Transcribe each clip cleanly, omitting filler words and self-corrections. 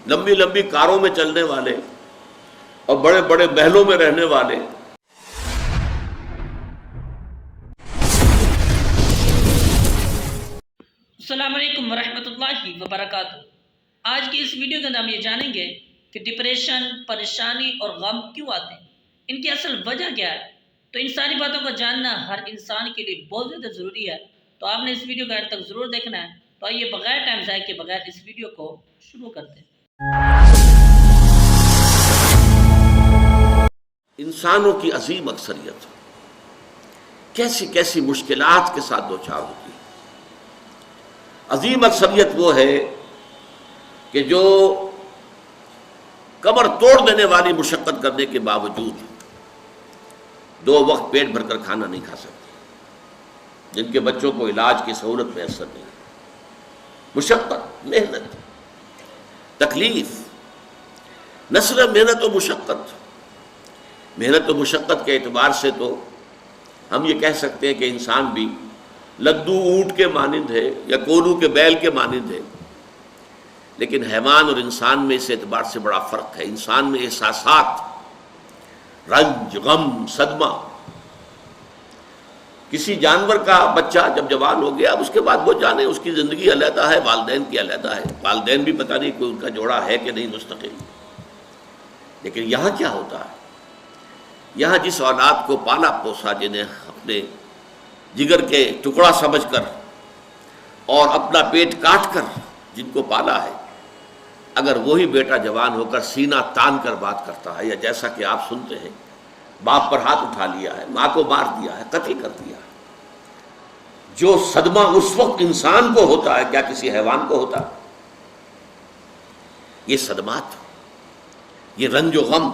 لمبی لمبی کاروں میں چلنے والے اور بڑے بڑے محلوں میں رہنے والے. السلام علیکم ورحمۃ اللہ وبرکاتہ. آج کی اس ویڈیو کے اندر ہم یہ جانیں گے کہ ڈپریشن، پریشانی اور غم کیوں آتے ہیں، ان کی اصل وجہ کیا ہے. تو ان ساری باتوں کو جاننا ہر انسان کے لیے بہت زیادہ ضروری ہے، تو آپ نے اس ویڈیو کو آخر تک ضرور دیکھنا ہے. تو آئیے بغیر ٹائم ضائع کے بغیر اس ویڈیو کو شروع کرتے ہیں. انسانوں کی عظیم اکثریت کیسی کیسی مشکلات کے ساتھ دوچار ہوتی ہے. عظیم اکثریت وہ ہے کہ جو کمر توڑ دینے والی مشقت کرنے کے باوجود 2 وقت پیٹ بھر کر کھانا نہیں کھا سکتے، جن کے بچوں کو علاج کی سہولت میسر نہیں. مشقت، محنت، تکلیف، نہ صرف محنت و مشقت. محنت و مشقت کے اعتبار سے تو ہم یہ کہہ سکتے ہیں کہ انسان بھی لدو اونٹ کے مانند ہے یا کولو کے بیل کے مانند ہے، لیکن حیوان اور انسان میں اس اعتبار سے بڑا فرق ہے. انسان میں احساسات، رنج، غم، صدمہ. کسی جانور کا بچہ جب جوان ہو گیا، اب اس کے بعد وہ جانے اس کی زندگی علیحدہ ہے، والدین کی علیحدہ ہے، والدین بھی پتہ نہیں کوئی ان کا جوڑا ہے کہ نہیں مستقل. لیکن یہاں کیا ہوتا ہے؟ یہاں جس اولاد کو پالا پوسا، جنہیں اپنے جگر کے ٹکڑا سمجھ کر اور اپنا پیٹ کاٹ کر جن کو پالا ہے، اگر وہی بیٹا جوان ہو کر سینہ تان کر بات کرتا ہے، یا جیسا کہ آپ سنتے ہیں باپ پر ہاتھ اٹھا لیا ہے، ماں کو مار دیا ہے، قتل کر دیا ہے، جو صدمہ اس وقت انسان کو ہوتا ہے کیا کسی حیوان کو ہوتا ہے؟ یہ صدمات، یہ رنج و غم.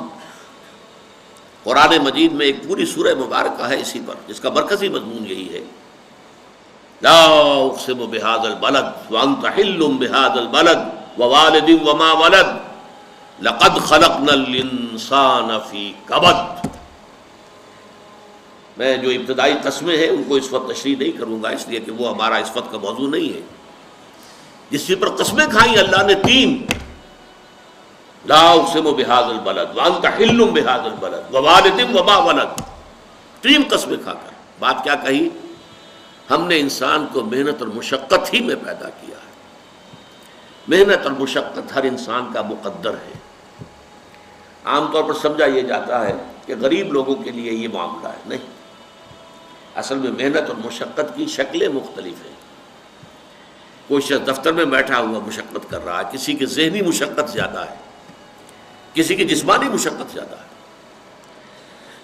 قرآن مجید میں ایک پوری سورہ مبارکہ ہے اسی پر، جس کا مرکزی مضمون یہی ہے: لا اقسم بہذا البلد وانت حل بہذا البلد ووالد وما ولد لقد خلقنا الانسان فی کبد. میں جو ابتدائی قسمیں ہیں ان کو اس وقت تشریح نہیں کروں گا، اس لیے کہ وہ ہمارا اس وقت کا موضوع نہیں ہے. جس چیز پر قسمیں کھائیں اللہ نے 3: لا اقسم بہذا البلد وانت حل بہذا البلد ووالد وما ولد. 3 قسمیں کھا کر بات کیا کہی؟ ہم نے انسان کو محنت اور مشقت ہی میں پیدا کیا ہے. محنت اور مشقت ہر انسان کا مقدر ہے. عام طور پر سمجھا یہ جاتا ہے کہ غریب لوگوں کے لیے یہ معاملہ ہے. نہیں، اصل میں محنت اور مشقت کی شکلیں مختلف ہیں. کوئی شخص دفتر میں بیٹھا ہوا مشقت کر رہا ہے، کسی کی ذہنی مشقت زیادہ ہے، کسی کی جسمانی مشقت زیادہ ہے.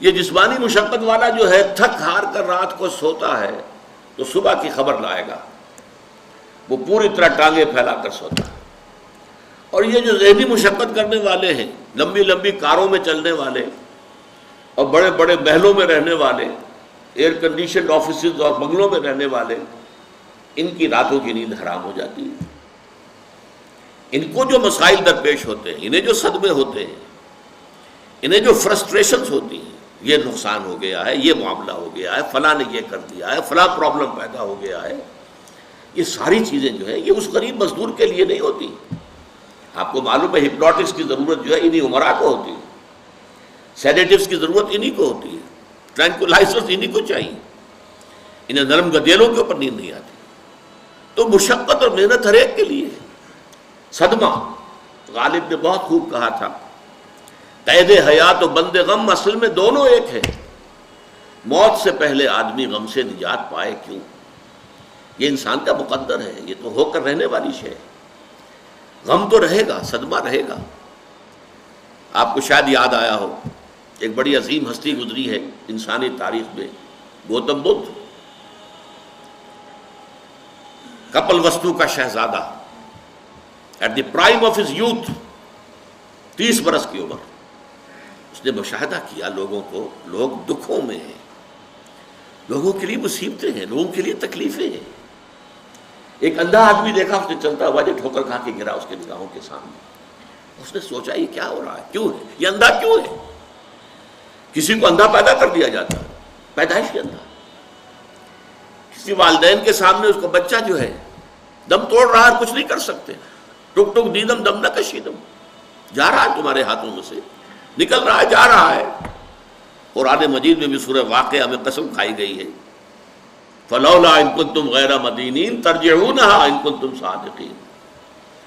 یہ جسمانی مشقت والا جو ہے تھک ہار کر رات کو سوتا ہے تو صبح کی خبر لائے گا، وہ پوری طرح ٹانگیں پھیلا کر سوتا ہے. اور یہ جو ذہنی مشقت کرنے والے ہیں، لمبی لمبی کاروں میں چلنے والے اور بڑے بڑے محلوں میں رہنے والے، ایئر کنڈیشنڈ آفیسز اور بنگلوں میں رہنے والے، ان کی راتوں کی نیند حرام ہو جاتی ہے. ان کو جو مسائل درپیش ہوتے ہیں، انہیں جو صدمے ہوتے ہیں، انہیں جو فرسٹریشنز ہوتی ہیں، یہ نقصان ہو گیا ہے، یہ معاملہ ہو گیا ہے، فلاں نے یہ کر دیا ہے، فلاں پرابلم پیدا ہو گیا ہے، یہ ساری چیزیں جو ہیں یہ اس غریب مزدور کے لیے نہیں ہوتی. آپ کو معلوم ہے ہپنوٹکس کی ضرورت جو ہے انہی عمرا کو ہوتی ہے، سیڈیٹیوز کی ضرورت انہی کو ہوتی ہے، ٹرینکولائزرز انہی کو چاہیے. انہیں نرم گدیلوں کے اوپر نیند نہیں آتی. تو مشقت اور محنت ہر ایک کے لیے ہے. صدمہ، غالب نے بہت خوب کہا تھا، قید حیات و بند غم اصل میں دونوں ایک ہیں. موت سے پہلے آدمی غم سے نجات پائے کیوں؟ یہ انسان کا مقدر ہے، یہ تو ہو کر رہنے والی شے ہے. غم تو رہے گا، صدمہ رہے گا. آپ کو شاید یاد آیا ہو، ایک بڑی عظیم ہستی گزری ہے انسانی تاریخ میں، گوتم بدھ، کپل وستو کا شہزادہ. At the prime of his youth, 30 برس کی عمر، اس نے مشاہدہ کیا لوگوں کو، لوگ دکھوں میں ہیں، لوگوں کے لیے مصیبتیں ہیں، لوگوں کے لیے تکلیفیں ہیں. ایک اندھا آدمی دیکھا اس نے چلتا ہوا جو ٹھوکر کھا کے گرا اس کے نگاہوں کے سامنے. اس نے سوچا یہ کیا ہو رہا ہے، کیوں ہے یہ اندھا کیوں ہے؟ کسی کو اندھا پیدا کر دیا جاتا ہے، پیدائش کے اندھا. کسی والدین کے سامنے اس کو بچہ جو ہے دم توڑ رہا ہے، کچھ نہیں کر سکتے. ٹک ٹک دیدم دم نہ کشیدم، جا رہا ہے تمہارے ہاتھوں میں سے، نکل رہا ہے، جا رہا ہے۔ قرآن مجید میں بھی سورہ واقعہ میں قسم کھائی گئی ہے، فلولا ان کنتم غیر مدینین ترجعونها ان کنتم صادقین،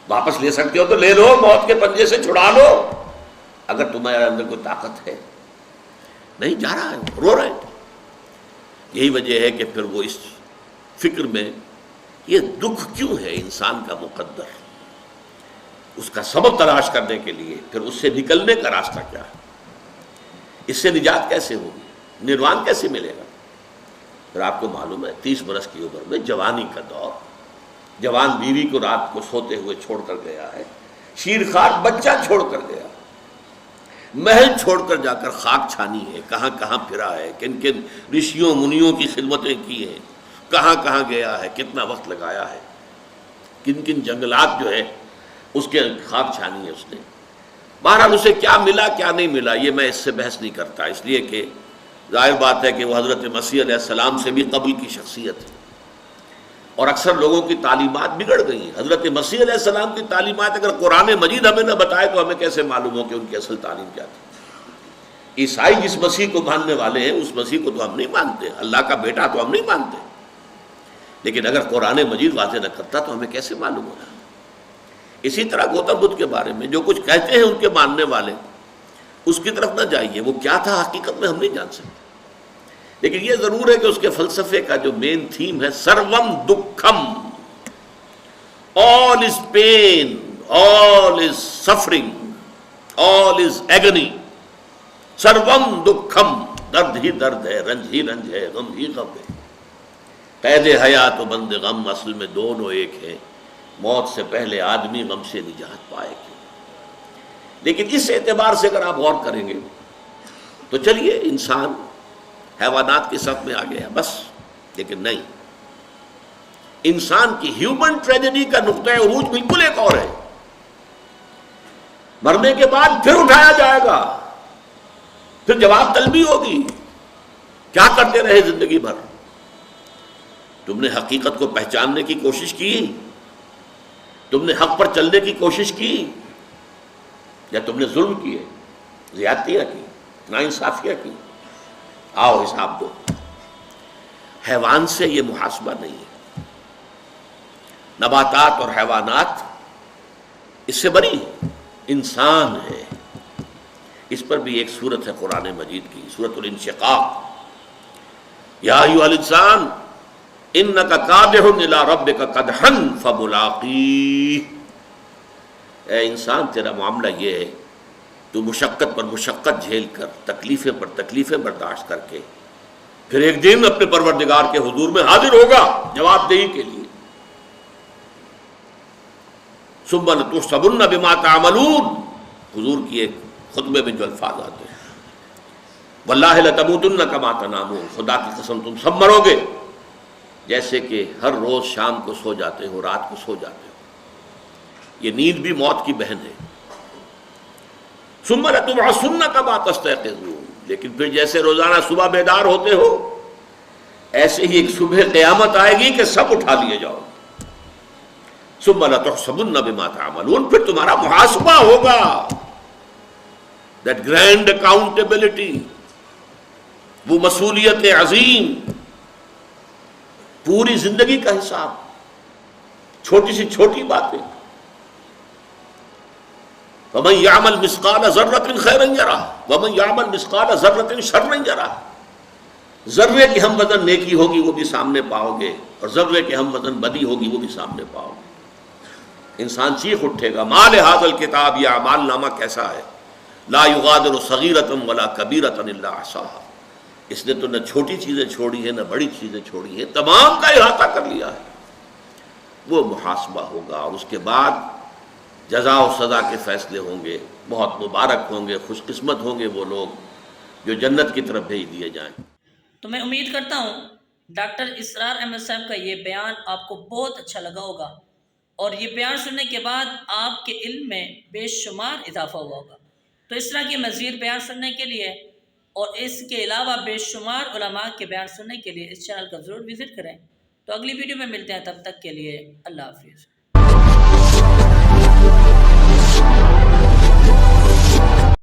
واپس لے سکتے ہو تو لے لو، موت کے پنجے سے چھڑا لو اگر تمہارے اندر کوئی طاقت ہے۔ نہیں، جا رہا ہے، رو رہا ہے۔ یہی وجہ ہے کہ پھر وہ اس فکر میں، یہ دکھ کیوں ہے انسان کا مقدر، اس کا سبب تلاش کرنے کے لیے پھر اس سے نکلنے کا راستہ کیا ہے، اس سے نجات کیسے ہوگی، نروان کیسے ملے گا۔ پھر آپ کو معلوم ہے 30 برس کی عمر میں جوانی کا دور، جوان بیوی کو رات کو سوتے ہوئے چھوڑ کر گیا ہے، شیرخوار بچہ چھوڑ کر گیا، محل چھوڑ کر جا کر خاک چھانی ہے، کہاں کہاں پھرا ہے، کن کن رشیوں منیوں کی خدمتیں کی ہیں، کہاں کہاں گیا ہے، کتنا وقت لگایا ہے، کن کن جنگلات جو ہے اس کے خاک چھانی ہے اس نے۔ بہرحال اسے کیا ملا کیا نہیں ملا یہ میں اس سے بحث نہیں کرتا، اس لیے کہ ظاہر بات ہے کہ وہ حضرت مسیح علیہ السلام سے بھی قبل کی شخصیت ہے، اور اکثر لوگوں کی تعلیمات بگڑ گئی ہیں۔ حضرت مسیح علیہ السلام کی تعلیمات اگر قرآن مجید ہمیں نہ بتائے تو ہمیں کیسے معلوم ہو کہ ان کی اصل تعلیم کیا تھی۔ عیسائی جس مسیح کو ماننے والے ہیں اس مسیح کو تو ہم نہیں مانتے، اللہ کا بیٹا تو ہم نہیں مانتے، لیکن اگر قرآن مجید واضح نہ کرتا تو ہمیں کیسے معلوم ہونا۔ اسی طرح گوتم بدھ کے بارے میں جو کچھ کہتے ہیں ان کے ماننے والے، اس کی طرف نہ جائیے، وہ کیا تھا حقیقت میں ہم نہیں جان سکتے، لیکن یہ ضرور ہے کہ اس کے فلسفے کا جو مین تھیم ہے سروم دکھم، all is pain, all is suffering, all is agony, سروم دکھم، درد ہی درد ہے، رنج ہی رنج ہے، غم ہی غم ہے۔ قید حیات و بند غم اصل میں دونوں ایک ہیں، موت سے پہلے آدمی غم سے نجات پائے گا۔ لیکن اس اعتبار سے اگر آپ غور کریں گے تو چلیے انسان حیوانات کی صف میں آ گیا بس، لیکن نہیں، انسان کی ہیومن ٹریجڈی کا نقطہ عروج بالکل ایک اور ہے۔ مرنے کے بعد پھر اٹھایا جائے گا، پھر جواب طلبی ہوگی، کیا کرتے رہے زندگی بھر؟ تم نے حقیقت کو پہچاننے کی کوشش کی، تم نے حق پر چلنے کی کوشش کی، یا تم نے ظلم کیے، زیادتیاں کی، ناانصافیاں کی؟ آؤ حساب دو۔ حیوان سے یہ محاسبہ نہیں ہے، نباتات اور حیوانات اس سے بری ہے، انسان ہے۔ اس پر بھی ایک سورت ہے قرآن مجید کی، سورۃ الانشقاق، یا ایھا الانسان انک کادح الی ربک کدحا فملاقیہ، اے انسان تیرا معاملہ یہ ہے، تو مشقت پر مشقت جھیل کر، تکلیفیں پر تکلیفیں برداشت کر کے پھر ایک دن اپنے پروردگار کے حضور میں حاضر ہوگا جواب دہی کے لیے۔ ثم لتحسبن بما تعملون، حضور کی ایک خطبے میں جو الفاظ آتے ہیں، واللہ لتموتن کما تنامون، خدا کی قسم تم سب مرو گے جیسے کہ ہر روز شام کو سو جاتے ہو، رات کو سو جاتے ہو۔ یہ نیند بھی موت کی بہن ہے۔ ثم لتبعثن کما تستيقظون، لیکن پھر جیسے روزانہ صبح بیدار ہوتے ہو ایسے ہی ایک صبح قیامت آئے گی کہ سب اٹھا لیے جاؤ۔ ثم لتحسبن بما تعملون، پھر تمہارا محاسبہ ہوگا، that grand accountability، وہ مسئولیت عظیم، پوری زندگی کا حساب، چھوٹی سی چھوٹی باتیں۔ وَمَنْ يَعْمَلْ مِثْقَالَ ذَرَّةٍ خَيْرًا يَرَهُ وَمَنْ يَعْمَلْ مِثْقَالَ ذَرَّةٍ شَرًّا يَرَهُ، ذرے کی ہم وزن نیکی ہوگی وہ بھی سامنے پاؤ گے، اور ذرے کے ہم وزن بدی ہوگی وہ بھی سامنے پاؤ گے۔ انسان چیخ اٹھے گا، مَا لِهَذَا الْكِتَابِ، یہ اعمال نامہ کیسا ہے، لَا يُغَادِرُ صَغِيرَةً وَلَا كَبِيرَةً إِلَّا أَحْصَاهَا، اس نے تو نہ چھوٹی چیزیں چھوڑی ہیں نہ بڑی چیزیں چھوڑی ہیں، تمام کا احاطہ کر لیا ہے۔ وہ محاسبہ ہوگا، اور اس کے بعد جزا و سزا کے فیصلے ہوں گے۔ بہت مبارک ہوں گے، خوش قسمت ہوں گے وہ لوگ جو جنت کی طرف بھیج دیے جائیں۔ تو میں امید کرتا ہوں ڈاکٹر اسرار احمد صاحب کا یہ بیان آپ کو بہت اچھا لگا ہوگا، اور یہ بیان سننے کے بعد آپ کے علم میں بے شمار اضافہ ہوا ہوگا۔ تو اس طرح کے مزید بیان سننے کے لیے اور اس کے علاوہ بے شمار علماء کے بیان سننے کے لیے اس چینل کا ضرور وزٹ کریں۔ تو اگلی ویڈیو میں ملتے ہیں، تب تک کے لیے اللہ حافظ۔